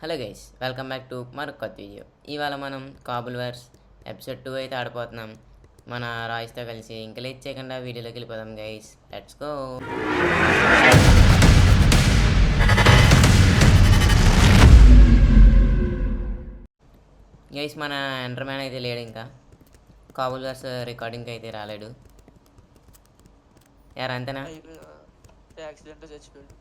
Hello guys, welcome back to మరొక కొత్త video. ఇవాళ మనం కాబుల్ వార్స్ ఎపిసోడ్ 2 అయితే ఆడిపోతున్నాం మన రాయిస్తో కలిసి. ఇంకా లేట్ చేయకుండా వీడియోలోకి వెళ్ళిపోదాం గైస్, లెట్స్ గో. గైస్, మన ఎంటర్మ్యాన్ అయితే లేడు, ఇంకా కాబుల్ వార్స్ రికార్డింగ్కి అయితే రాలేడు. యారు అంతేనా? యాక్సిడెంట్ చచ్చిపోయాడు.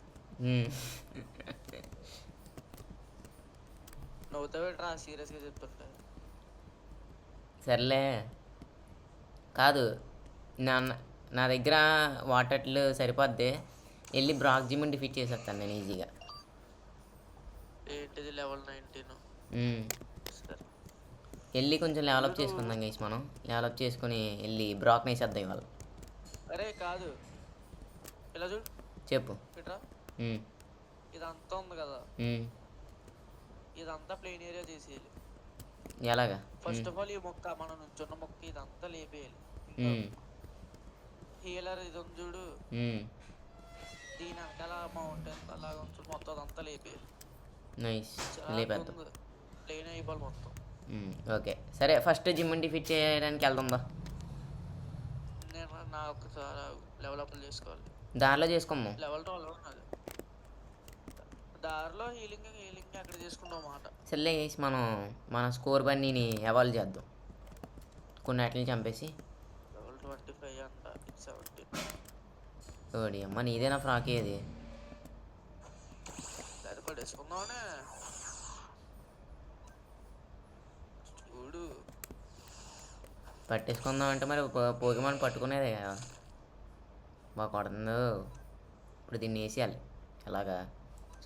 నవ్వుతావేట్రా సీరియస్గా చెప్తుంటా. సర్లే, కాదు నా నా దగ్గర వాటర్లు సరిపోద్ది. వెళ్ళి బ్రాక్ జిమ్ డిఫీట్ చేసేస్తాను నేను ఈజీగా. ఏంటిది లెవెల్ 19? సరే, వెళ్ళి కొంచెం డెవలప్ చేసుకుందాం గైస్. మనం డెవలప్ చేసుకుని వెళ్ళి బ్రాక్ వేసేద్దాం ఇవాళ. అరే కాదు, ఇలా చూడు, చెప్పు. ఇట్రా. ఇదంతా ఉంది కదా, ఇదంతా ప్లెయిన్ ఏరియా చేసేయాలి. ఎలాగా? ఫస్ట్ ఆఫ్ ఆల్ ఈ మొక్క, మనం నుంచున్న మొక్క ఇదంతా లేపేయాలి. హీలర్ ఇది ఉంది చూడు, దీని వెనకాల మౌంటైన్ అలాగా ఉంచు, మొత్తం అదంతా లేపేయాలి. నైస్, లేపేద్దాం. ప్లెయిన్ అయిపోవాలి మొత్తం. ఓకే సరే, ఫస్ట్ జిమ్ డిఫీట్ చేయడానికి వెళ్దాం. నేను నా ఒకసారి లెవెల్ అప్ చేసుకోవాలి. దారిలో చేసుకోము, లెవెల్ 12 ఉన్నది. దారిలో హీలింగ్ అక్కడ చేసుకుంటాం మాట. సర్లే గైస్, మనం మన స్కోర్ బన్నీని ఎవాల్వ్ చేద్దాం. కొన్ని వాటిని చంపేసి. లెవెల్ 25 అంట, 17. ఓడి అమ్మ, నీదేనా ఫ్రాక్ ఏది? అది పడేసుకుందామనే చూడు. పట్టేసుకుందాం అంటే మరి పోకిమాన్ పట్టుకునేదే కదా. బాగా కొడుతుందో. ఇప్పుడు దీన్ని వేసేయాలి. ఎలాగా?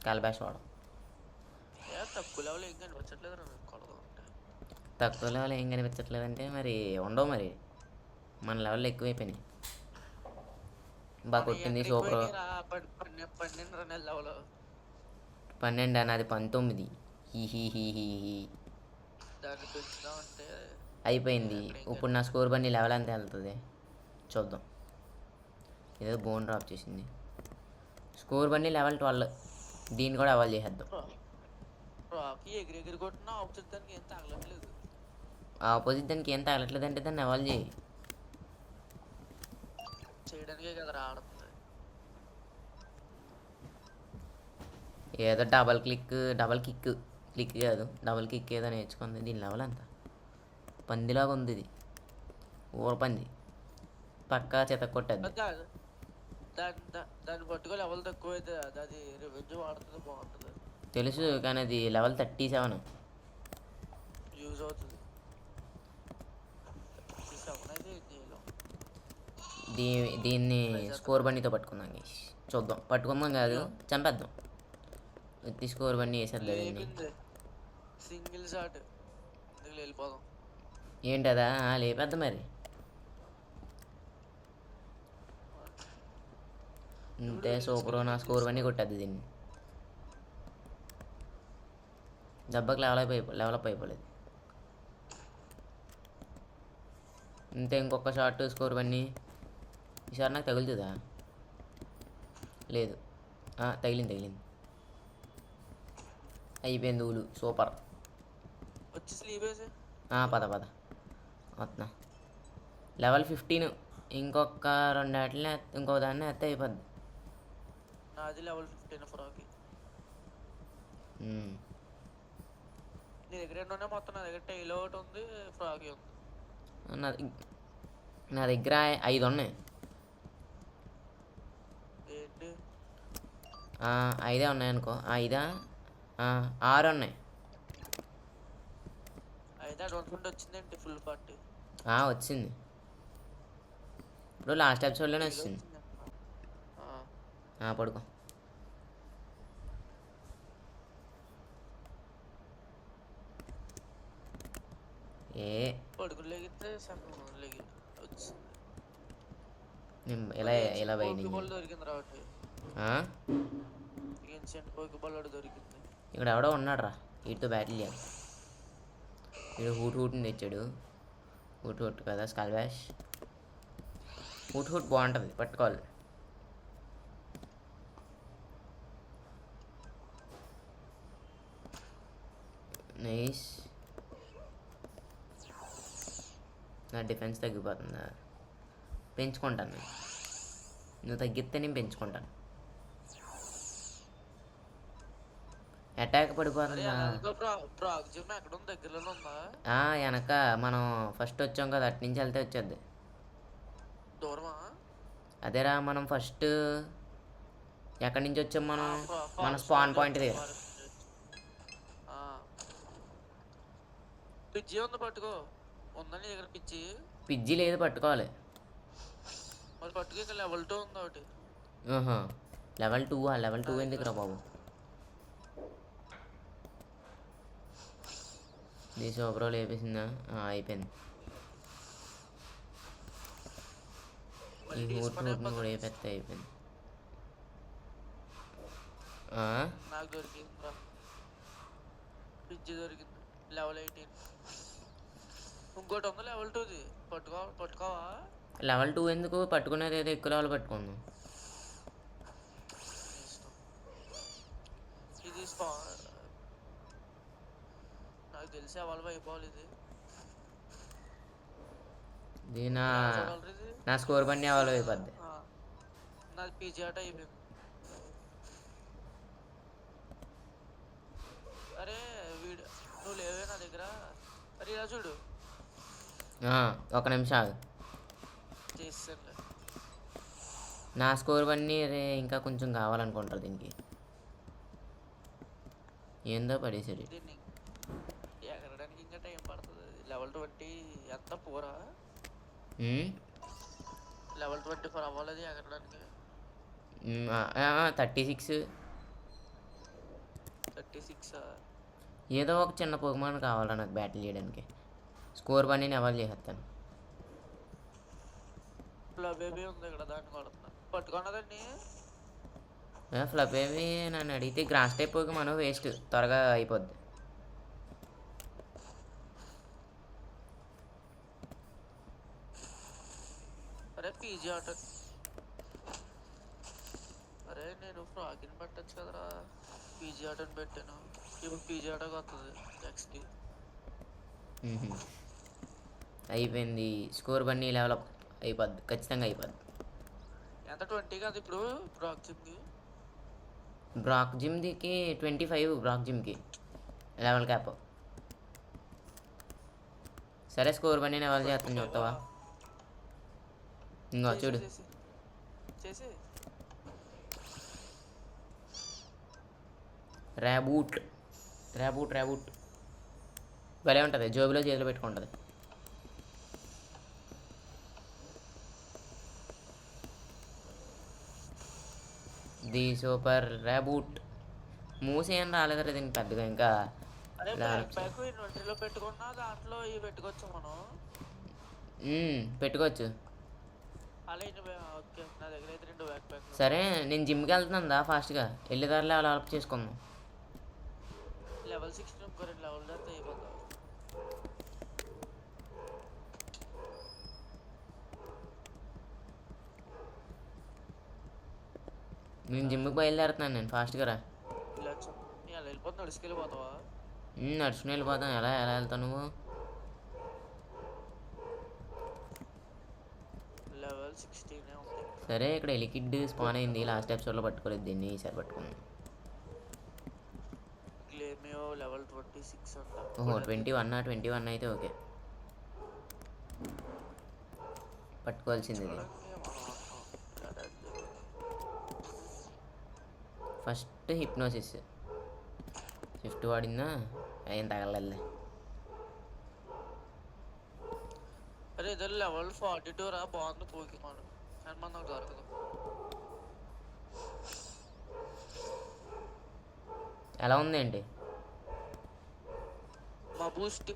స్కాల్ బ్యాష్ వాడడం. తక్కువ లెవెల్ ఏం కనిపించట్లేదు కొడదాం అంటే. తక్కువ లెవెల్ ఏం కనిపించట్లేదంటే మరి ఉండవు, మరి మన లెవెల్లో ఎక్కువైపోయినాయి. బాగా కొట్టింది సూపర్. 12 నాది 19. అయిపోయింది. ఇప్పుడు నా స్కోర్ బన్నీ లెవెల్ అంతా వెళ్తుంది చూద్దాం. ఏదో బోన్ డ్రాప్ చేసింది. Score Bunny level 12. దీన్ని కూడా అవాల్ చేసేద్దాం. ఆపోజిట్ దానికి ఏం తగలట్లేదు అంటే దాన్ని అవాల్ చేయి. చేయడానికే కదా రాడుతుంది. ఏదో డబల్ క్లిక్ కాదు, డబల్ కిక్ ఏదో నేర్చుకుంది. దీని లెవెల్ అంతా పందిలాగా ఉంది. ఇది ఊరపంది, పక్కా చెత్త కొట్టద్దు. దాన్ని పట్టుకో, లెవెల్ తక్కువ అయితే అది రివెంజ్ వాడుతుంది, బాగుంటుంది. తెలుసు, కానీ అది లెవెల్ 37 యూజ్ అవుతుంది. 37 అయితే ఏం చేయలేం. దీన్ని స్కోర్ బన్నీతో పట్టుకుందాం గైస్. చూద్దాం, పట్టుకుందాం కాదు చంపేద్దాం. స్కోర్ బన్నీ వేసేద్దాం. సింగిల్ షాట్ వెళ్ళిపోదాం. ఏంటదా? లేపేద్దాం మరి. అంతే, సూపర్. నా స్కోర్ బన్నీ కొట్టద్దు. దీన్ని దెబ్బకి లెవలప్ అయిపోలేదు. అంతే, ఇంకొక షార్ట్ స్కోర్ బన్నీ. ఈసారి నాకు తగులుతుందా? లేదు, తగిలింది. అయిపోయింది ఊలు. సూపర్. వచ్చి స్లీప్ వేసి పద వస్తున్నా. లెవెల్ 15. ఇంకొక 2 ఆటలు ఇంకో దాన్ని ఎత్తే అయిపోద్ది. నాది లెవెల్ 15 ఫ్రాక్. నీ దగ్గర ఏంటనే మొత్తం? నా దగ్గర టైల్ ఒకటి ఉంది, ఫ్రాక్ ఉంది. నా దగ్గర 5 ఉన్నాయి. ఏంటి 5 ఉన్నాయి అనుకో. 6 ఉన్నాయి. అయితే అడ్వాన్స్మెంట్ వచ్చిందేంటి? ఫుల్ పార్టీ వచ్చింది. ఇప్పుడు లాస్ట్ ఎపిసోడ్లోనే వచ్చింది. పడుకో. పడుకుని లేగితే వచ్చింది. ఇలా దొరికింది రావట్లేదు. దొరికింది. ఇక్కడ ఎవడో ఉన్నాడు రా, వీటితో బ్యాటిల్ చేయాలి. వీడు హూట్ని తెచ్చాడు. హూట్ కదా, స్కాల్ బ్యాష్. హూట్ బాగుంటుంది, పట్టుకోవాలి. నైస్. నా డిఫెన్స్ తగ్గిపోతుందా? పెంచుకుంటాను నేను. నువ్వు తగ్గిస్తే నేను పెంచుకుంటాను. అటాక్ అరే పడిపోతుందా? ఎలాగో ప్రాక్జిమ్ ఎక్కడ ఉంది, దగ్గరలోనే ఉందా? వెనక మనం ఫస్ట్ వచ్చాం కదా, అటు నుంచి వెళ్తే వచ్చేద్ది. దూరమా? అదేరా మనం ఫస్ట్ ఎక్కడి నుంచి వచ్చాం మనం? మన ఫారెస్ట్ స్పాన్ పాయింట్ దగ్గర. పిజ్జి ఉంది, పట్టుకో. ఉందా నీ దగ్గర పిజ్జి? పిజ్జి లేదు, పట్టుకోవాలి. మరి పట్టుకో, ఇక్కడ లెవెల్ 2 ఉంది ఒకటి. లెవెల్ 2 లెవెల్ 2 ఎందుకురా బాబు? నీ సూపర్ లేపేసిందా? అయిపోయింది. ఈ మళ్ళీ హూట్ తీసుకొని హూట్ని కూడా అయిపోతుంది. వేపెత్తే అయిపోయింది. నాకు దొరికింది పిజ్జి, దొరికింది లెవెల్ 18. ఇంకోటి ఉంది లెవెల్ 2ది, పట్టుకోవా? లెవెల్ 2 ఎందుకు? పట్టుకునేది ఏదో ఎక్కువ లెవెల్ పట్టుకుందాం. ఇష్టం. ఇది నాకు తెలిసి అవాల్వ్ అయిపోవాలి ఇది. దీని చూడాలి ఇది. నా స్కోర్ బండి అవ్వాలి అయిపోద్ది. నాది పీజీ ఆట అయిపోయింది. అరే వీడు, నువ్వు లేవే నా దగ్గర. అరే ఇలా చూడు, ఒక నిమిషం ఆగు. చేసానులే. నా స్కోర్ బండి అరే ఇంకా కొంచెం కావాలనుకుంటారు దీనికి. ఏందో పడేసాడు. దీన్ని ఎగరడానికి ఇంకా టైం పడుతుంది. లెవెల్ 20 ఎంత పోరా? లెవెల్ 24 అవ్వాలి ఎగరడానికి. 36. 36. ఏదో ఒక చిన్న పొగమాన్ కావాలా నాకు బ్యాటిల్ చేయడానికి. స్కోర్ బండిని ఎవరు చేసేస్తాను. బేబీ ఉంది ఇక్కడ, దాన్ని కొడుతున్నా. పట్టుకున్నదండి. ఫ్లప్ ఏమి నన్ను అడిగితే గ్రాస్ టైప్ మనం వేస్ట్, త్వరగా అయిపోద్ది. అరే పీజీ ఆట. అరే నేను ఫ్రాగిన్ పెట్టచ్చు కదరా, పీజీ ఆటని పెట్టాను. ఇప్పుడు పీజీ ఆటకు వస్తుంది నెక్స్ట్. అయిపోయింది. స్కోర్ బండి లెవెల్ అయిపోద్ది, ఖచ్చితంగా అయిపోద్ది. ఎంత 20 కాదు ఇప్పుడు ప్రాక్జిమ్కి? బ్రాక్ జిమ్కి 25. బ్రాక్ జిమ్కి లెవెల్ క్యాప్. సరే స్కోర్ బండి లెవెల్ చేస్తాను, చూస్తావా? ఇంకో చూడు. చేసి ర్యాబూట్ భలే ఉంటుంది, జోబులో చేతిలో పెట్టుకుంటుంది. The super ర్యాబూట్. మూసి ఏం రాలేదు కదా దీనికి పెద్దగా ఇంకా. అరే బ్యాక్ ప్యాక్ ఇన్వెంటరీలో పెట్టుకున్నా, దాంట్లో ఇవి పెట్టుకోవచ్చు మనం. పెట్టుకోవచ్చు. అలా ఓకే, నా దగ్గర అయితే 2 బ్యాక్ ప్యాక్. సరే నేను జిమ్కి వెళ్తున్నాను దా, ఫాస్ట్గా వెళ్ళేదారిలో అలా హెల్ప్ చేసుకుందాం. లెవెల్ 16 ఇంకో 2 లెవెల్ దాకా అయిపోతావు. నేను జిమ్కి బయలుదేరుతున్నాను, నేను ఫాస్ట్గా రా. ఇలా వెళ్ళిపోతుంది, నడుచుకెళ్ళిపోతావా? నడుచుకుని వెళ్ళిపోతాను. ఎలా వెళ్తావు నువ్వు? లెవెల్ 16 ఉంది. సరే ఇక్కడ ఎలికిడ్ స్పాన్ అయింది, లాస్ట్ ఎపిసోడ్లో పట్టుకోలేదు దీన్ని, ఈసారి పట్టుకుందాం. గ్లేమియో లెవెల్ 26 అంట. 21 అయితే ఓకే, పట్టుకోవాల్సింది ఇది. ఫస్ట్ హిప్నోసిస్ షిఫ్ట్ వాడిందా, ఏం తగలలే. అరే ఇద్దరు లెవెల్ 42 రా, బాగుంది పోకీమాన్. కానీ మనకు దొరకదు. ఎలా ఉందేంటి? మా బూస్ట్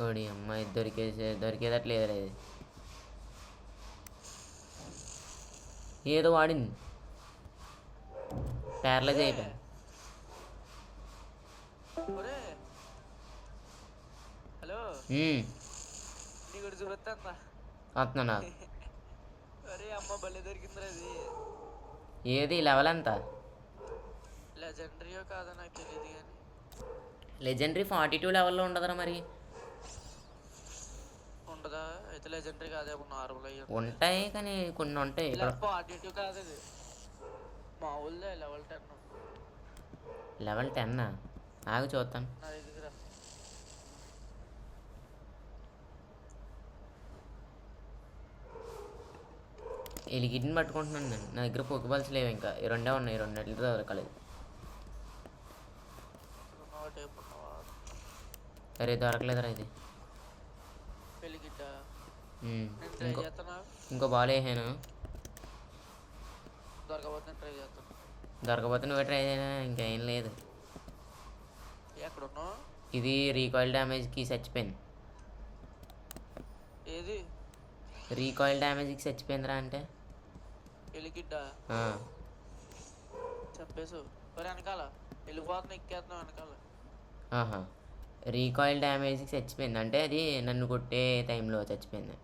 ఓడి అమ్మాయి దొరికేదట్లేదు. ఇది ఏదో వాడింది, ప్యారలైజ్ అయిపోయింది. హలో, నీ కూడా చూపిస్తా. వస్తున్నా. అరే అమ్మ భలే దొరికిందిరా అది. ఏది లెవెల్ ఎంత? లెజెండరీయో కాదో నాకు తెలియదు కానీ లెజెండరీ 42 లెవెల్లో ఉండదురా మరి. ఉండదా? అయితే లెజెండరీ కాదేమో, నార్మల్ అయ్యి ఉంటుంది. ఉంటాయి కానీ కొన్ని ఉంటాయి ఇలా ఇక్కడ. 42 కాదు ఇది, మామూలుదే లెవెల్ 10 లెవెల్ 10 ఆగు చూస్తాను. నా దగ్గర. ఈ లిగిడ్ని పట్టుకుంటున్నాను నేను. నా దగ్గర పోకేబాల్స్ లేవు ఇంకా. ఈ రెండే ఉన్నాయి, ఈ రెండింటితో దొరకలేదు. టైప్ ఉన్నావా? సరే దొరకలేదురా ఇది. పెళ్ళిగిడ్డ ఉమ్, నేను ట్రై ఇంకో చేస్తానా? ఇంకో బాల్ వేసాను. దొరకపోతే నేను ట్రై చేస్తాను. దొరకపోతే నువ్వే ట్రై చేయనా, ఇంకేం లేదు. ఎక్కడున్నావు? ఇది రీకాయిల్ డ్యామేజ్కి చచ్చిపోయింది. ఏది రీకాయిల్ డ్యామేజ్కి చచ్చిపోయిందిరా అంటే పెళ్ళిగిడ్డ ఆ, చంపేసు. మరి వెనకాల వెళ్ళిపోతున్నా, ఎక్కేస్తున్నావు వెనకాల. ఆహా, రీకాయిల్ డ్యామేజ్కి చచ్చిపోయింది అంటే అది నన్ను కొట్టే టైంలో చచ్చిపోయింది.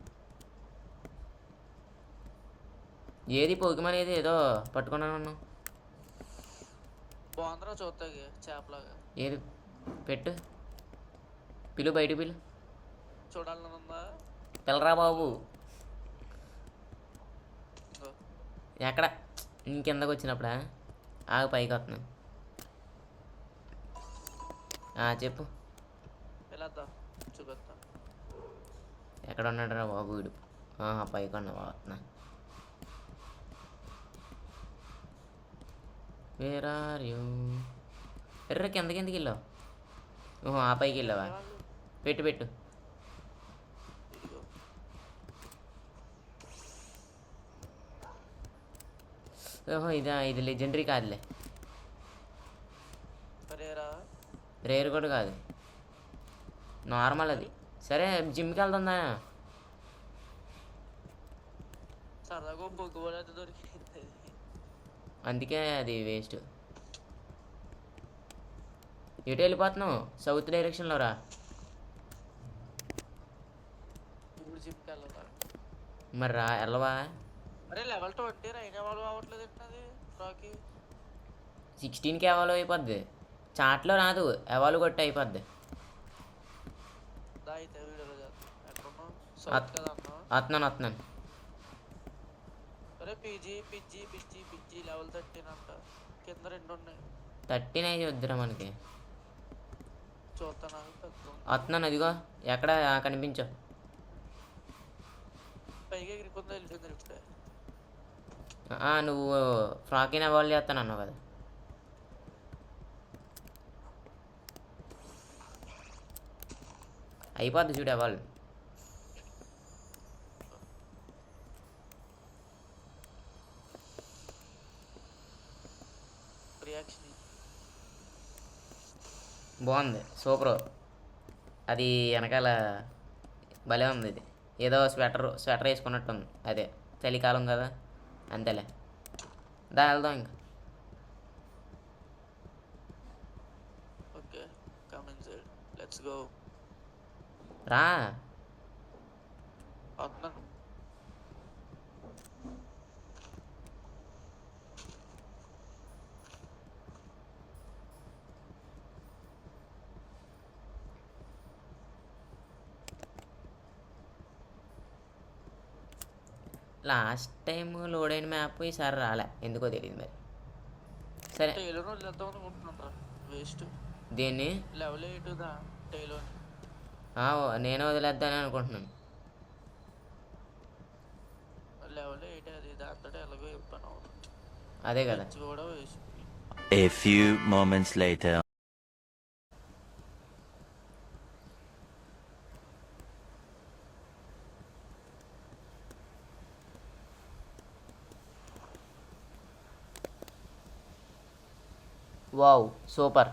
ఏది పోకిమన్ ఏది ఏదో పట్టుకున్నాను. బాగుందిరా చూస్తాకి చేపలాగా. ఏది పెట్టు, పిలు బయట పిలు. చూడాలని ఉందా? పిల్లరా బాబు. ఇదిగో. ఎక్కడ? ఇంకెందకు వచ్చినప్పుడా? ఆగు పైకి వస్తున్నాను. చెప్పు. వెళ్ళొద్దా, చూపిస్తా. ఎక్కడ ఉన్నాడు రా బాబు వీడు? పైకి ఉన్నా వస్తున్నా. Where are you? ఎర్ర కిందకి ఎందుకు వెళ్ళావు? ఓహో ఆ పైకి వెళ్ళావా? వాళ్ళు పెట్టు పెట్టు. ఇదిగో. ఓహో ఇదా, ఇది లెజెండరీ కాదులే. సరేరా, రేర్ కూడా కాదు, నార్మల్ అది. సరే జిమ్కి వెళ్తుందా? సరదాగా బొగ్గుబడి అయితే దొరికింది. అందుకే అది వేస్ట్. ఎటు వెళ్ళిపోతున్నావు? సౌత్ డైరెక్షన్లో రా. ఇప్పుడు జిమ్కి వెళ్ళాలా? మరి రా, వెళ్ళవా? అరే లెవెల్ 20 రైన్ ఎవరు అవ్వట్లేదు ఏంటది రాకి? 16కి ఎవాల్వ్ అయిపోద్ది. చాట్లో రాదు, ఎవాల్వ్ కొట్టి అయిపోద్ది. దా అయితే వీడియోలో చేద్దాం. ఎక్కడున్నావు? సౌత్ కదా అన్నావు. వస్తున్నాను. అరే పిజ్జి లెవెల్ 13 అంట. కింద 2 ఉన్నాయి. 13 అయి వద్దురా మనకి. చూస్తాను పెద్ద వస్తున్నాను, అదిగో ఎక్కడ కనిపించవు. పైకి ఎగిరిపోతుందా వెళ్ళిపోయింది ఇప్పుడే. నువ్వు ఫ్రాకీని ఎవాల్వ్ చేస్తాను అన్నావు కదా. అయిపోద్ది చూడు ఎవాల్వ్. రియాక్షన్ బాగుంది, సూపర్. అది వెనకాల భలే ఉంది. ఇది ఏదో స్వెటర్ వేసుకున్నట్టుంది. అదే చలికాలం కదా, అంతేలే. వెళ్దాం ఇంకా. Okay, come inside, let's go. రా. వస్తున్నాను. లాస్ట్ టైం లోడ్ అయిన మ్యాప్ ఈసారి రాలే, ఎందుకో తెలియదు మరి. సరే టైలోని వదిలేద్దాం అనుకుంటున్నాను రా, వేస్ట్. దీన్ని లెవెల్ 8 దా టైలోని. నేను వదిలేద్దానని అనుకుంటున్నాను. లెవెల్ 8 అది, దాంతో ఎలాగో ఇబ్బంది అవుతుంది. అదే కదా. కూడా waste. A few moments later. Wow, super.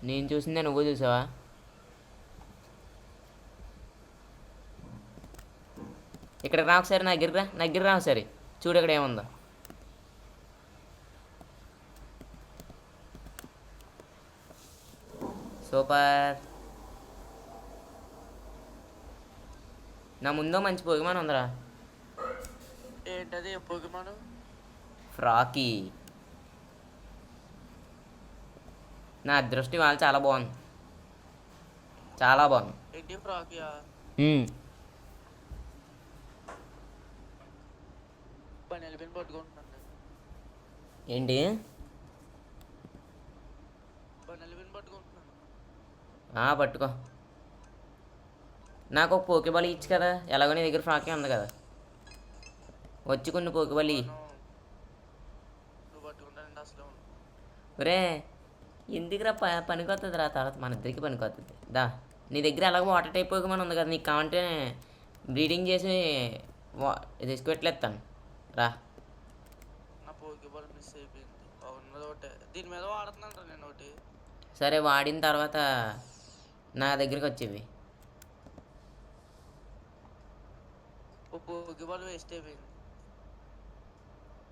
నేను చూసిందే నువ్వు చూసావా? ఇక్కడికి రా ఒకసారి, నా దగ్గర రా ఒకసారి, చూడు ఇక్కడ ఏముందో. సూపర్. నా ముందో మంచి పోగిమాన్ ఉందిరా. ఏంటది పోకిమాను? ఫ్రాకీ. నా అదృష్టం ఇవాళ చాలా బాగుంది, చాలా బాగుంది. ఏంటి ఫ్రాకియా? బనెల్ బిన్ పట్టుకుంటున్నాను నేను. ఏంటి? బనెల్ బిన్ పట్టుకుంటున్నాను. పట్టుకో. నాకు ఒక పోకేబాల్ ఇచ్చు కదా, ఎలాగో నీ దగ్గర ఫ్రాకే ఉంది కదా, వచ్చి కొన్ని పోకేబాల్ ఇయ్యి. నువ్వు పట్టుకుంటానండి అసలు. ఒరే ఎందుకురా పనికి వస్తుంది రా, తర్వాత మన ఇద్దరికి పనికి వస్తుంది. దా, నీ దగ్గర ఎలాగో వాటర్ టైప్ పోకేమాన్ ఉంది కదా, నీకు కావాలంటే బ్రీడింగ్ చేసి తీసుకుపెట్టలేస్తాను రా. నా పోకేబాల్ మిస్ అయిపోయింది. ఉన్నది ఒకటే, దీని మీద వాడుతున్నాను నేను ఒకటి. సరే, వాడిన తర్వాత నా దగ్గరికి వచ్చేవి. పోకేబాల్ వేస్ట్ అయిపోయింది.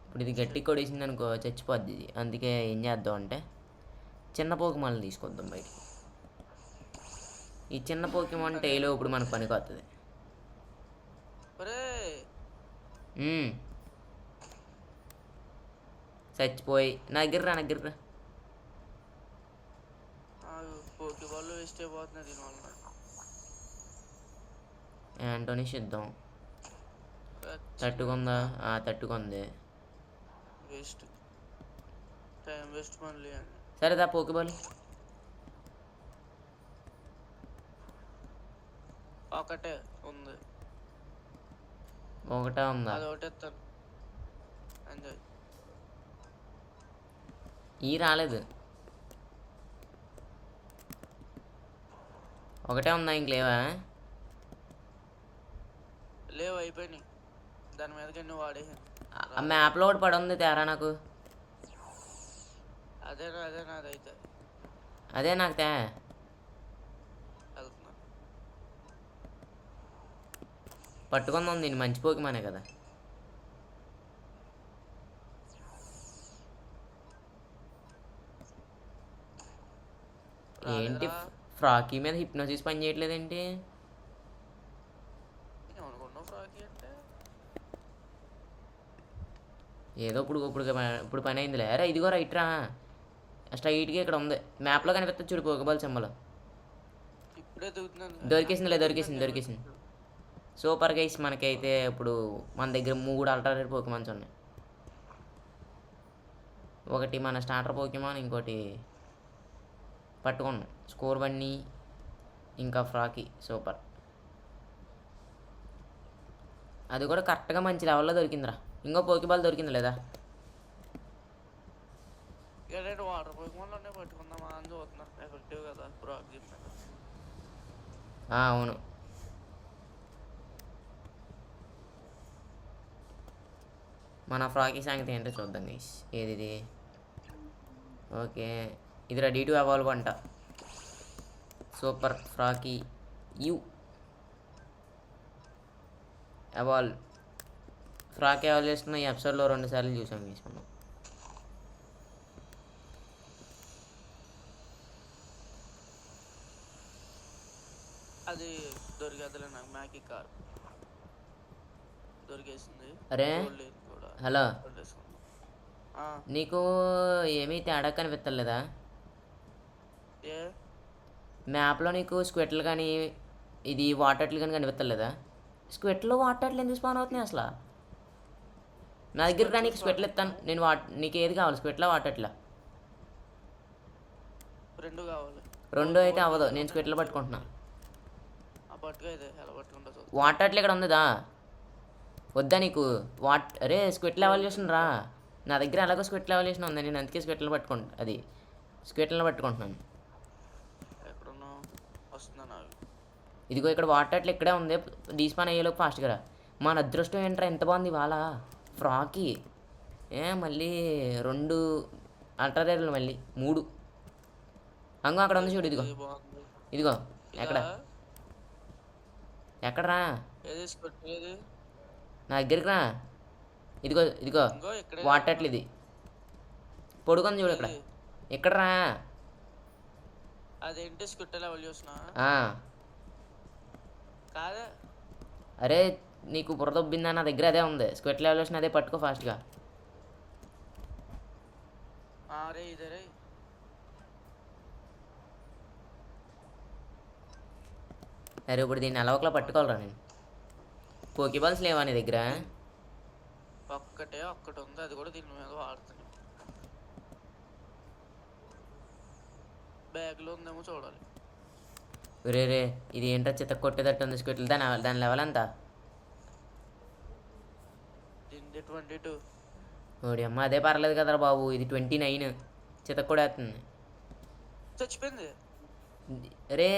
ఇప్పుడు ఇది గట్టి కొడేసింది అనుకో, చచ్చిపోద్ది ఇది. అందుకే ఏం చేద్దాం అంటే చిన్న పోకిమాలను తీసుకొద్దాం బయటికి. ఈ చిన్న పోకిమాన్ టైలో ఇప్పుడు మనకు పనికి వస్తుంది. చచ్చిపోయి నా దగ్గర రా, నా దగ్గర రా. పోకేబాల్ వేస్ట్ అయిపోతున్నాయి దీనివల్ల. యాంటోనిష్ ఇద్దాం. తట్టుకుందా? తట్టుకుంది. వేస్ట్, టైం వేస్ట్ మళ్ళీ అని. సరే దా పోకేబాల్. ఒకటే ఉంది. ఒకటే ఉందా? అది ఒకటే ఇస్తాను. ఎంజాయ్. ఈ రాలేదు. ఒకటే ఉందా, ఇంకలేవా? లేవు, అయిపోయినాయి. దాని మీదకి నువ్వు వాడేసాను. ఆ మ్యాప్లో ఒకటి పడి ఉంది, తేరా నాకు. అదే నాదైతే. అదే నాకు తే వెళ్తున్నా. పట్టుకుందాం దీన్ని, మంచి పోకిమానే కదా. ఏంటి ఫ్రాకీ మీద హిప్నోసిస్ పని చేయట్లేదేంటి? ఏమనుకున్నావు ఫ్రాకీ అంటే? ఏదో ఇప్పుడు పని అయిందిలే. అరే ఇదిగో రైట్ రా, స్ట్రైట్గా ఇక్కడ ఉంది, మ్యాప్లో కనిపిస్తుంది చూడు పోకేబాల్ సింబల్. ఇప్పుడే దిగుతున్నాను. దొరికేసింది. సూపర్ గైస్, మనకైతే ఇప్పుడు మన దగ్గర 3 అల్ట్రారేట్ పోకేమాన్స్ ఉన్నాయి. ఒకటి మన స్టార్టర్ పోకేమాన్, ఇంకోటి పట్టుకున్నాం స్కోర్ బన్నీ, ఇంకా ఫ్రాకీ. సూపర్, అది కూడా కరెక్ట్గా మంచి లెవెల్లో దొరికిందిరా. ఇంకో పోకేబాల్ దొరికింది లేదా? ఏంటంటే వాటర్ పోకేమాన్లోనే పట్టుకుందామా అని చూస్తున్నా. ఎఫెక్టివ్ కదా ఫ్రాకీ మీద. అవును. మన ఫ్రాకీ సంగతి ఏంటో చూద్దాం గైస్. ఇది ఓకే, ఇది రెడీ టు అవాల్వ్ అంట. Super Froakie you evolve. Froakie evolve చేస్తున్న ఈ ఎపిసోడ్లో 2 సార్లు చూసాం గైస్ మనం. అది దొరికేదిలే నాకు. మ్యాకీ కార్ దొరికేసింది. అరే కూడా హలో, వదిలేసుకున్నా. నీకు ఏమీ తేడా కనిపించలేదా ఏ మ్యాప్లో? నీకు స్క్వెట్లు కానీ ఇది వాటర్లు కానీ కనిపించలేదా? స్క్వెట్లో వాటర్లు ఎందుకు స్పాన్ అవుతున్నాయి అసలు? నా దగ్గర కానీ నీకు స్క్వెట్లు ఇస్తాను నేను. నీకు ఏది కావాలి, స్క్వెట్లా వాటర్లా? 2 కావాలి. 2 అయితే అవ్వదు, నేను స్క్వెట్లు పట్టుకుంటున్నా. పట్టుకు అయితే ఎలా పట్టుకుంటా? వాటర్లు ఇక్కడ ఉందిదా? వద్దా నీకు? అరే స్క్వెట్లు ఎవాల్యుయేషన్ రా, నా దగ్గర ఎలాగో స్క్వెట్లు ఎవాల్యుయేషన్ ఉంది, నేను అందుకే స్క్వెట్లు స్క్వెట్లను పట్టుకుంటున్నాను. ఎక్కడున్నావు? వస్తుందా నాకు? ఇదిగో ఇక్కడ వాటర్లు ఇక్కడే ఉంది, డీస్పాన్ అయ్యేలోపు ఫాస్ట్గా రా. మన అదృష్టం ఏంట్రా ఎంత బాగుంది ఇవాళ ఫ్రాకీ. మళ్ళీ 2 అల్ట్రారేర్లు, మళ్ళీ 3. అంగో అక్కడ ఉంది చూడు, ఇదిగో ఎక్కడరా? నా దగ్గరికి రా. ఇదిగో వాటర్లు, ఇది పొడుగుంది చూడు ఇక్కడ. ఎక్కడరా? అదేంటి స్క్విట్ లెవెల్ చూసినా? అరే నీకు బుర్ర దొబ్బిందా? నా దగ్గర అదే ఉంది. స్క్విట్ లెవల్యూషన్ అదే పట్టుకో ఫాస్ట్గా. రే ఇదే రే. అరే ఇప్పుడు దీన్ని ఎలా ఒకలా పట్టుకోవాలరా నేను. పోకీబాల్స్ లేవా నీ దగ్గర? ఒక్కటి ఉంది, అది కూడా దీని మీద వాడుతున్నాను. బ్యాగ్లో ఉందేమో చూడాలి. రే ఇది ఏంటో చిత్త కొట్టేటట్టు ఉంది స్క్విట్లు. దాని లెవెల్ ఎంత? దీన్ని 22. ఓడి అమ్మ అదే పర్లేదు కదరా బాబు. ఇది 29 చిత్త కూడా వేస్తుంది. చచ్చిపోయింది. రే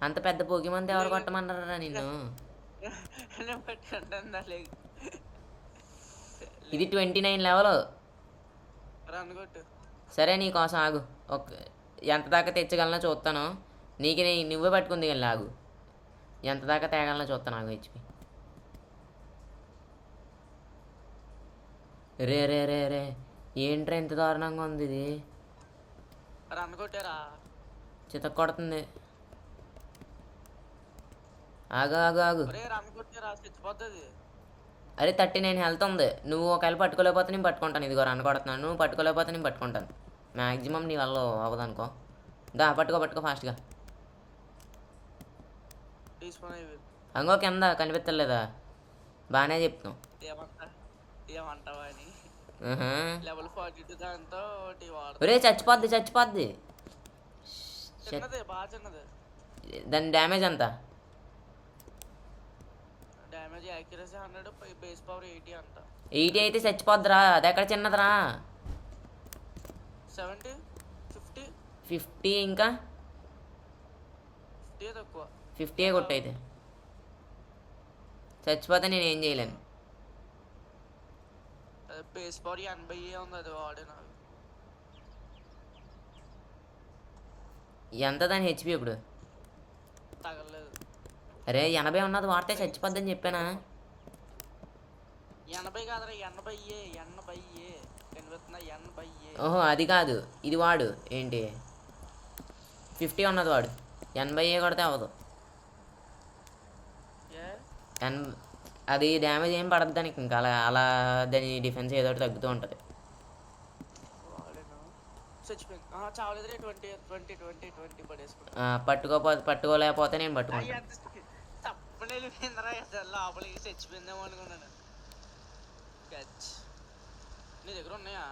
అంత పెద్ద పోకిమంది ఎవరు కొట్టమన్నారా నిన్ను? ఇది 29 లెవెల్. రన్ కొట్టు. సరే నీకోసం ఆగు. ఎంత దాకా తెచ్చగలనో చూస్తాను. నువ్వే పట్టుకుంది కానీ ఆగు. ఎంత దాకా తేగలనో చూస్తాను ఆగు. హెచ్పి రే ఏంట్రా ఇంత దారుణంగా ఉంది ఇది? రన్ కొట్టారా? చితక్ కొడుతుంది. ఆగు రన్ కొట్టారా? చచ్చిపోతుంది. అరే 39 హెల్త్ ఉంది. నువ్వు ఒకవేళ పట్టుకోలేకపోతే నేను పట్టుకుంటాను. ఇదిగో రన్ కొడుతున్నాను. నువ్వు పట్టుకోలేకపోతే నేను పట్టుకుంటాను. మ్యాక్సిమం నీ వల్ల అవ్వదనుకో. పట్టుకో ఫాస్ట్గా. అంగో కింద కనిపించలేదా? బాగానే చెప్తాం. ఏమంటావా అని. లెవెల్ 42 దాంతో ఒరే చచ్చిపోద్ది. చిన్నది, బాగా చిన్నది. దాని డ్యామేజ్ ఎంత? డ్యామేజ్ యాక్యురసీ 100, బేస్ పవర్ 80 అంట. 80 అయితే చచ్చిపోద్దిరా. అది ఎక్కడ చిన్నదిరా? 70, 50 ఇంకా 50 తక్కువ. 50 కొట్టయితే చచ్చిపోతే నేను ఏం చేయలేను. బేస్ పవర్ 80 ఉంది, అది వాడే నాకు. ఎంత దాని హెచ్పి ఇప్పుడు? తగలేదు. అరే 80 ఉన్నది వాడితే చచ్చిపోద్దని చెప్పానా? 80 కాదురా, 80 కనిపిస్తున్నా. 80. ఓహో అది కాదు, ఇది వాడు. ఏంటి 50 ఉన్నది వాడు. 80 కొడితే అవ్వదు. అది డ్యామేజ్ ఏం పడద్దు దానికి. ఇంకా అలా దాని డిఫెన్స్ ఏదో ఒకటి తగ్గుతూ ఉంటుంది. పట్టుకోలేకపోతే నేను పట్టుకుంటాను. లోపలికి చచ్చిపోయిందేమో అనుకున్నాను. నీ దగ్గర ఉన్నాయా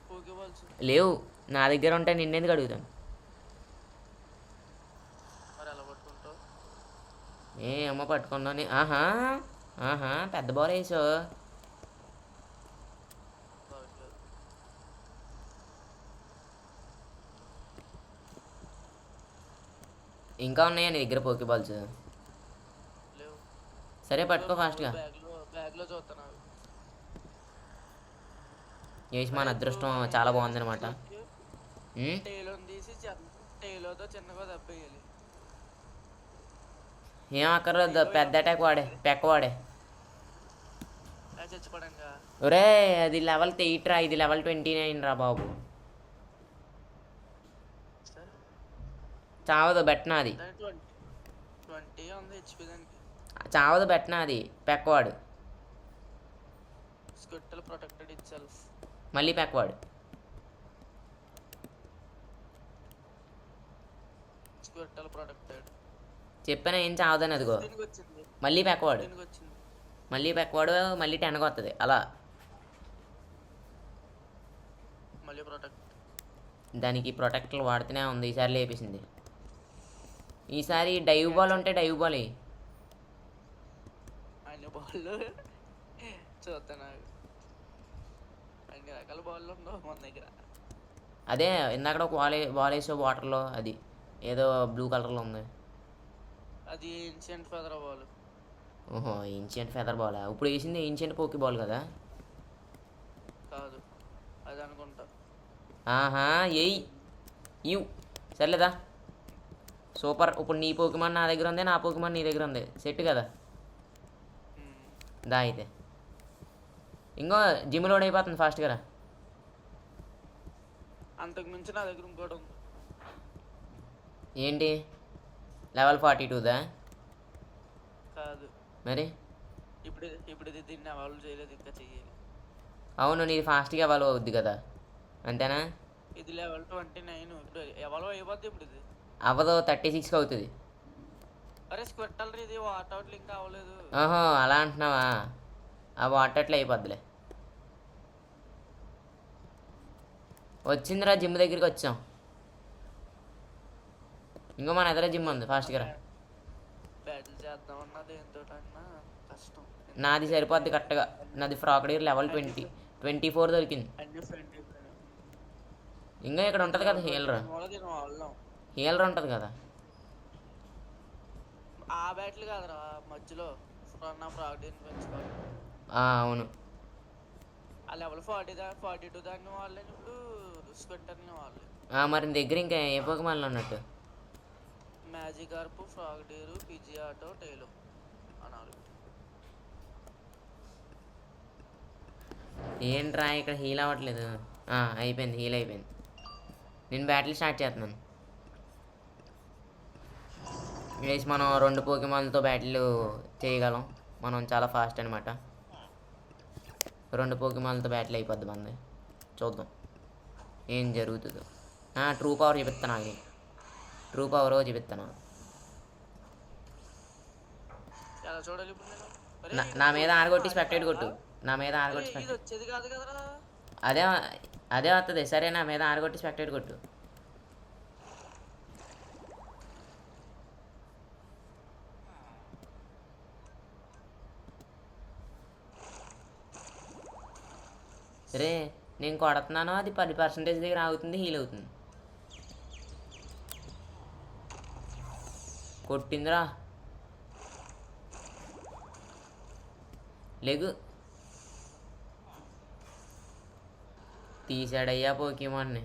పోకీబాల్స్? లేవు, నా దగ్గర ఉంటే నిన్నెందుకు అడుగుతాను? మరి ఎలా పట్టుకుంటావు? అమ్మ పట్టుకున్నాను. ఆహా పెద్ద బాల్ వేసావు. ఇంకా ఉన్నాయా నీ దగ్గర పోకీబాల్స్? లేవు. సరే పట్టుకో ఫాస్ట్గా. బ్యాగ్లో చూస్తాను. మన అదృష్టం చాలా బాగుంది అనమాట. టైలోని తీసి టైలోతో చిన్నగా దెబ్బేయాలి. ఏం అక్కర్లేదు, పెద్ద అటాక్ వాడే, పెక్క వాడే. చచ్చిపోవడంగా. ఒరే అది లెవెల్ 8 రా, ఇది లెవెల్ 29 రా బాబు. చావదు బెట్నా అది. 20 ఉంది హెచ్పి దానికి. చావదు బెట్నా అది, పెక్కవాడు. స్క్విట్టల్ ప్రొటెక్టెడ్ ఇట్సెల్ఫ్. మళ్ళీ పెక్కవాడు. స్క్విట్టల్ ప్రొటెక్టెడ్ చెప్పాను ఏం చావదని. అదిగో మళ్ళీ పెక్కవాడు. మళ్ళీ 10కి వస్తుంది అలా. మళ్ళీ ప్రొటెక్ట్. దానికి ప్రొటెక్టర్లు వాడుతూనే ఉంది. ఈసారి లేపేసింది. ఈసారి డైవ్ బాల్ ఉంటే డైవ్ బాల్ అన్ని బాళ్ళు చూస్తాను. అన్ని రకాల బాళ్ళు ఉండవు మన దగ్గర. అదే ఇందాక ఒక బాల్ వేసో వాటర్లో, అది ఏదో బ్లూ కలర్లో ఉంది. అది ఏన్షియంట్ ఫెదర్ బాల్. ఓహో ఏన్షియంట్ ఫెదర్ బాలా? ఇప్పుడు వేసింది ఏన్షియంట్ పోకీ బాల్ కదా? కాదు అది అనుకుంటా. ఆహా ఇవ్ సర్లేదా, సూపర్. ఇప్పుడు నీ పోకిమాన్ నా దగ్గర ఉంది, నా పోకిమాన్ నీ దగ్గర ఉంది. సెట్ కదా? దా అయితే ఇంకో జిమ్ లోడ్ అయిపోతుంది ఫాస్ట్గా రా. అంతకు మించి నా దగ్గర ఇంకోటి ఉంది. ఏంటి? లెవెల్ 42దా కాదు, మరి? ఇప్పుడు ఇది దీన్ని అవాల్వ్ చేయలేదు, ఇంకా చెయ్యాలి. అవును, నీది ఫాస్ట్గా అవాల్వ్ అవుద్ది కదా, అంతేనా? ఇది లెవెల్ 29, ఇప్పుడు ఎవాల్వ్ అయిపోద్ది ఇప్పుడు ఇది. అవ్వదు, 36కి అవుతుంది. అరే స్క్విట్టల్ ఇది వాట్అవుట్లు ఇంకా అవ్వలేదు. ఓహో, అలా అంటున్నావా? ఆ వాటర్లో అయిపోద్దిలే. వచ్చిందిరా, జిమ్ దగ్గరికి వచ్చాం. ఇంకో మన ఎదురే జిమ్ ఉంది, ఫాస్ట్గా రా. బ్యాటిల్ చేద్దామన్నా దేనితోటన్నా కష్టం. నాది సరిపోద్ది కరెక్ట్గా. నాది ఫ్రాకడీర్ లెవెల్ 24 దొరికింది. అన్ని ఫ్రెండ్ అయిపోయినాయి. ఇంకా ఇక్కడ ఉంటుంది కదా హీలర్. దీన్ని వాడదాం. హీలర్ ఉంటుంది కదా. ఆ బ్యాటిల్ కాదురా, మధ్యలో నా ఫ్రాగ్డీని పెంచుకోవాలి. అవును. ఆ లెవెల్ 42 దాన్ని వాళ్ళని ఇప్పుడు స్క్విట్టర్ని వాళ్ళు. మరి నీ దగ్గర ఇంకా ఏ పోకమాలు ఉన్నట్టు? మ్యాజికార్ప్, ఫ్రాగ్డీరు, పిజియాటో, టైలో అన్నారు. ఏంట్రా ఇక్కడ హీల్ అవ్వట్లేదు? అయిపోయింది, హీల్ అయిపోయింది. నేను బ్యాటిల్ స్టార్ట్ చేస్తున్నాను. వేసి మనం 2 పోకెమాన్లతో బ్యాటిల్ చేయగలం. మనం చాలా ఫాస్ట్ అనమాట. 2 పోకెమాన్లతో బ్యాటిల్ అయిపోద్ది మనది. చూద్దాం ఏం జరుగుతుందో. ట్రూ పవర్ చూపిస్తాను, అది ట్రూ పవర్ చూపిస్తాను. ఎలా చూడాలి ఇప్పుడు నేను? నా మీద ఆరగొట్టి స్పెక్టేట్ కొట్టు. నా మీద ఆరగొట్టి ఇది వచ్చేది కాదు కదరా. అదే అదే వస్తుంది. సరే, నా మీద ఆరగొట్టి స్పెక్టేట్ కొట్టు. రే, నేను కొడుతున్నాను, అది 10% దగ్గర ఆగుతుంది, హీల్ అవుతుంది. కొట్టిందిరా. లెగు తీసాడయ్యా పోకీమాన్ని.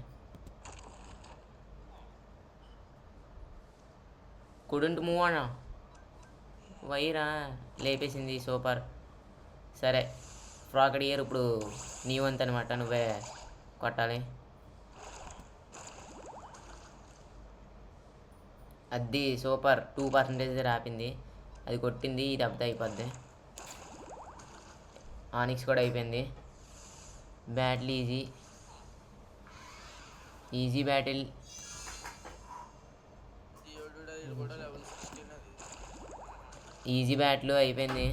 కుడెంట్ మూవ్ అన్నా. వైరా లేపేసింది, సూపర్. సరే, ఫ్రాకడియర్ ఇప్పుడు నీ వంతు అనమాట, నువ్వే కొట్టాలి. అది సూపర్, 2% రాపింది, అది కొట్టింది. ఇది దెబ్బ అయిపోద్ది. ఆనిక్స్ కూడా అయిపోయింది. Battle easy battle. Easy battle అయిపోయింది.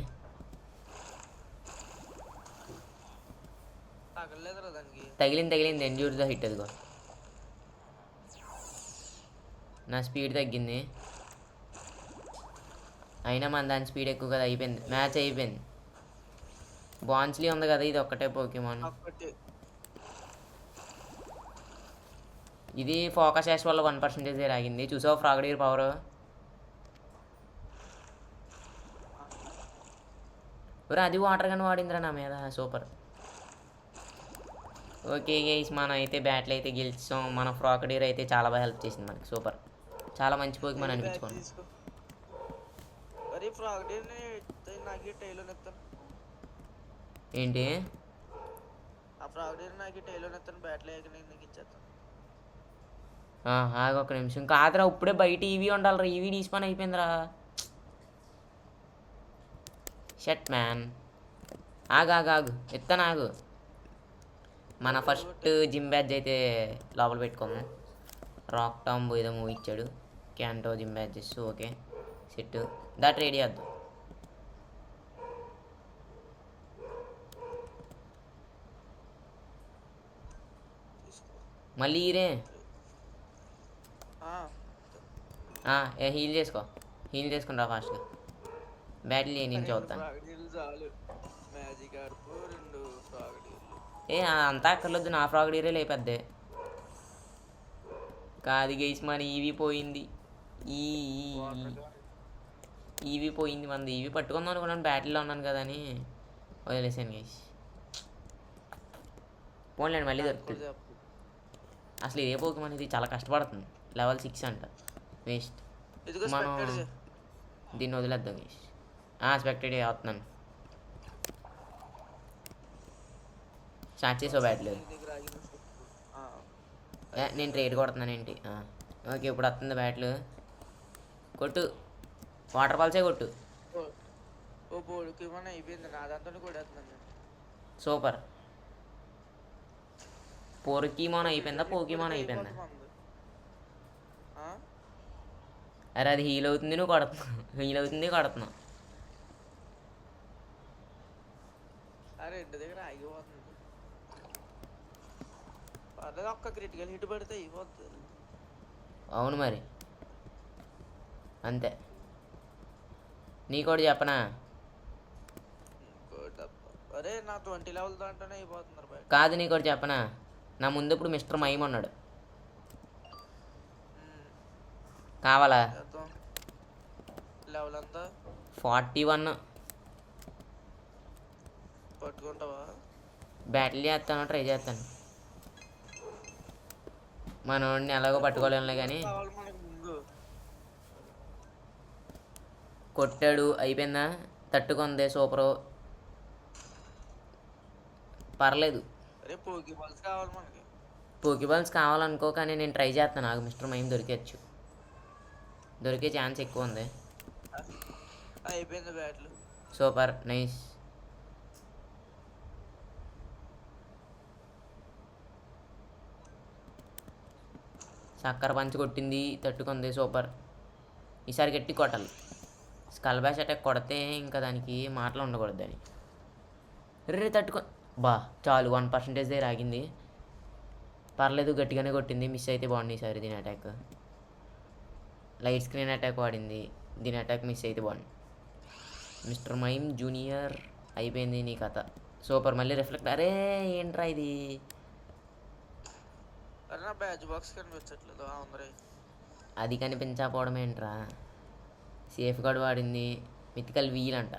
తగిలింది ఎండ్యూర్తో హిట్. అదిగో నా స్పీడ్ తగ్గింది, అయినా మన దాని స్పీడ్ ఎక్కువ కదా. అయిపోయింది, మ్యాచ్ అయిపోయింది. బాన్స్లీ ఉంది కదా, ఇది ఒక్కటే పోకీమాన్. ఇది ఫోకస్ యాష్ వల్ల 1% రాగింది. చూసావు ఫ్రాగడీర్ పవర్? అది వాటర్ గన్ వాడిందిరా నా మీద, సూపర్. ఓకే గైస్, మనం అయితే బ్యాటిల్ అయితే గెలిచాం. మన ఫ్రాకడీర్ అయితే చాలా బాగా హెల్ప్ చేసింది మనకి, సూపర్. చాలా మంచి పోకీమాన్ అనిపించుకోండి. ఏంటి? ఆగు ఒక నిమిషం. కాదురా, ఇప్పుడే బయట ఈవీ ఉండాలిరా. ఈవీ డీస్పాన్ అయిపోయిందిరా. Shut man. ఆగు ఎత్తాను, ఆగు. మన ఫస్ట్ జిమ్ బ్యాడ్జ్ అయితే లోపల పెట్టుకుందాం. రాక్ టాంబ్ ఏదో మూవ్ ఇచ్చాడు. Canto gym badges, okay set. That ready చేద్దాం. మళ్ళీ ఈరే హీల్ చేసుకుని రా ఫాస్ట్గా. బ్యాటిల్ నేను చూస్తాను. అంతా అక్కర్లేదు, నా ఫ్రాగడీరే లేపద్దే. కాదు గైస్, మన ఈవీ పోయింది. ఈవీ పోయింది మనది. ఈవీ పట్టుకుందాం అనుకున్నాను, బ్యాటిల్లో ఉన్నాను కదా అని వదిలేసాను గైస్. పోన్లేండి, మళ్ళీ దొరుకుతుంది. అసలు ఇదే పోకీమాన్ ఇది చాలా కష్టపడుతుంది. లెవెల్ 6 అంట, వేస్ట్. మనం దీన్ని వదిలేద్దాం గైస్. స్పెక్టెడ్ అవుతున్నాను. స్టార్ట్ చేసావు బ్యాటిల్? నేను ట్రేడ్ కొడుతున్నాను ఏంటి? ఓకే, ఇప్పుడు వస్తుంది బ్యాటిల్. కొట్టు. వాటర్ ఫాల్సే కొట్టు. ఓ బోర్డుకి ఏమన్నా అయిపోయింది, నా దాంతో కొడేస్తున్నాను నేను. సూపర్. పోర్కీమోన్ అయిపోయిందా, పోకీమోన్ అయిపోయిందా? అయిపోతుంది. ఆ? అరే అది హీల్ అవుతుంది, నువ్వు కొడుతున్నావు. హీల్ అవుతుంది, కొడుతున్నావు. అరే ఇంటి దగ్గర ఆగిపోతుంది. పర్లేదు, ఒక్క క్రిటికల్ హిట్ పడితే అయిపోతుంది. అవును మరి, అంతే. నీకోటి చెప్పనా? అరే నా 20 లెవెల్ దాంట్లోనే అయిపోతున్నారు బయట. కాదు, నీకోటి చెప్పనా? నా ముందు ఇప్పుడు మిస్టర్ మైమ్ ఉన్నాడు. కావాలా? చేద్దాం. లెవెల్ అంతా 41. పట్టుకుంటావా? బ్యాటిల్ చేస్తాను, ట్రై చేస్తాను. మనోడిని ఎలాగో పట్టుకోలేనులే కానీ. కావాలి మనకు ముందు. కొట్టాడు, అయిపోయిందా? తట్టుకుంది, సూపరు. పర్లేదు. అరే పోకీ బాల్స్ కావాలి మనకి. పోకీబాల్స్ కావాలనుకో, కానీ నేను ట్రై చేస్తాను. నాకు మిస్టర్ మైమ్ దొరికేచ్చు, దొరికే ఛాన్స్ ఎక్కువ ఉంది. అయిపోయింది బ్యాట్లు. Super, nice. చక్కర పంచి కొట్టింది, తట్టుకుంది, సూపర్. ఈసారి గట్టి కొట్టాలి. స్కల్ బ్యాష్ అటాక్ కొడితే ఇంకా దానికి మాటలు ఉండకూడదు అని. రే తట్టుకో. బా చాలు, 1% దగ్గర ఆగింది. పర్లేదు, గట్టిగానే కొట్టింది. మిస్ అయితే బాగుంది ఈసారి దీని అటాక్. లైట్ స్క్రీన్ అటాక్ వాడింది, దీని అటాక్ మిస్ అయితే బాగుంది. మిస్టర్ మైమ్ జూనియర్ అయిపోయింది నీ కథ. సూపర్, మళ్ళీ రిఫ్లెక్ట్. అరే ఏంట్రా ఇది? అరే నా బ్యాచ్ బాక్స్ కనిపించట్లేదు. అందరూ అది కనిపించకపోవడం ఏంట్రా? సేఫ్ గార్డ్ వాడింది, మిథికల్ వీల్ అంట.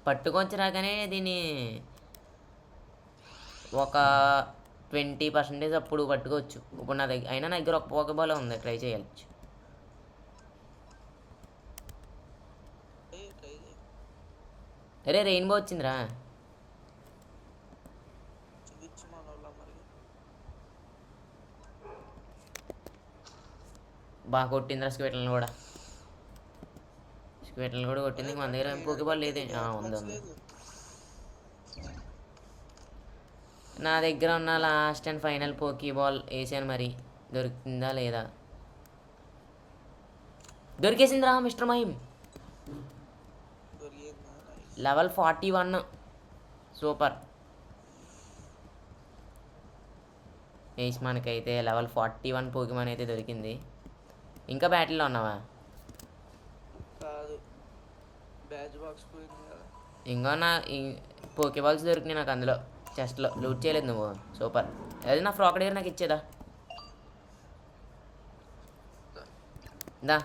పట్టుకొచ్చి రాగానే దీన్ని ఒక 20% అప్పుడు పట్టుకోవచ్చు. ఇప్పుడు నా దగ్గర అయినా, నా దగ్గర ఒక పోకబాల్ ఉంది, ట్రై చేయవచ్చు. ట్రై చేయి. అరే రెయిన్బో వచ్చిందిరా. చూపించు మన వాళ్ళ మరి. బాగా కొట్టిందిరా స్క్వేట్లను కూడా. స్క్వేట్లను కూడా కొట్టింది. మన దగ్గర ఏం పోకబాల్ లేదే. ఉంది ఉంది. నా దగ్గర ఉన్న లాస్ట్ అండ్ ఫైనల్ పోకీబాల్ వేసాను, మరి దొరికిందా లేదా? దొరికేసిందిరా మిస్టర్ మైమ్. దొరికిందా? లెవెల్ 41. సూపర్. వేసి మనకైతే లెవెల్ 41 పోకీమాన్ అయితే దొరికింది. ఇంకా బ్యాటిల్లో ఉన్నావా? కాదు, బ్యాచ్ బాక్స్ పోయింది కదా. ఇంకా నా పోకేబాల్స్ దొరికినాయి నాకు అందులో. చెస్ట్లో లూట్ చేయలేదు నువ్వు. సూపర్. అది నా ఫ్రాక్ దగ్గర నాకు ఇచ్చేదా? దా.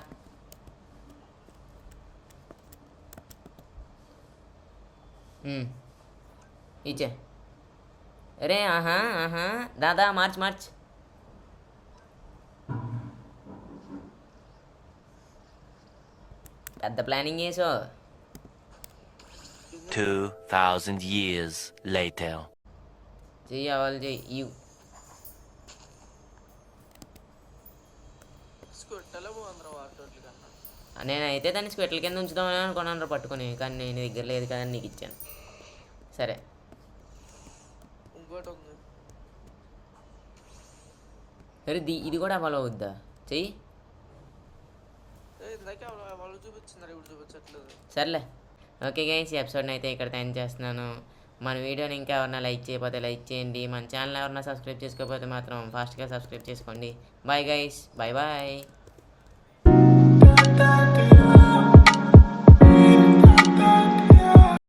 ఇచ్చే. అరే ఆహా ఆహా, దాదా మార్చ్ మార్చ్. పెద్ద ప్లానింగ్ చేసో. 2,000 years later. చెయ్యి, అవ్వాలి చెయ్యి. స్కూటర్లో బాగుందిరా వాటర్ కన్నా. నేనైతే దాన్ని స్క్వెట్ల కింద ఉంచుదామని అనుకున్నాను పట్టుకొని, కానీ నేను దగ్గర లేదు కదా, నీకు ఇచ్చాను. సరే, ఇంకోటి ఉంది. సరే ఇది కూడా ఫాలో అవుద్దా? చెయ్యి. ఇందాక వాళ్ళు చూపించింది, ఇప్పుడు చూపించట్లేదు. సర్లే, ఓకే గైస్, ఈ ఎపిసోడ్ని అయితే ఇక్కడ ఎండ్ చేస్తున్నాను. మన వీడియోని ఇంకా ఎవరన్నా లైక్ చేయకపోతే లైక్ చేయండి. మన ఛానల్ ఎవరన్నా సబ్స్క్రైబ్ చేసుకోకపోతే మాత్రం ఫాస్ట్గా సబ్స్క్రైబ్ చేసుకోండి. Bye guys, bye bye.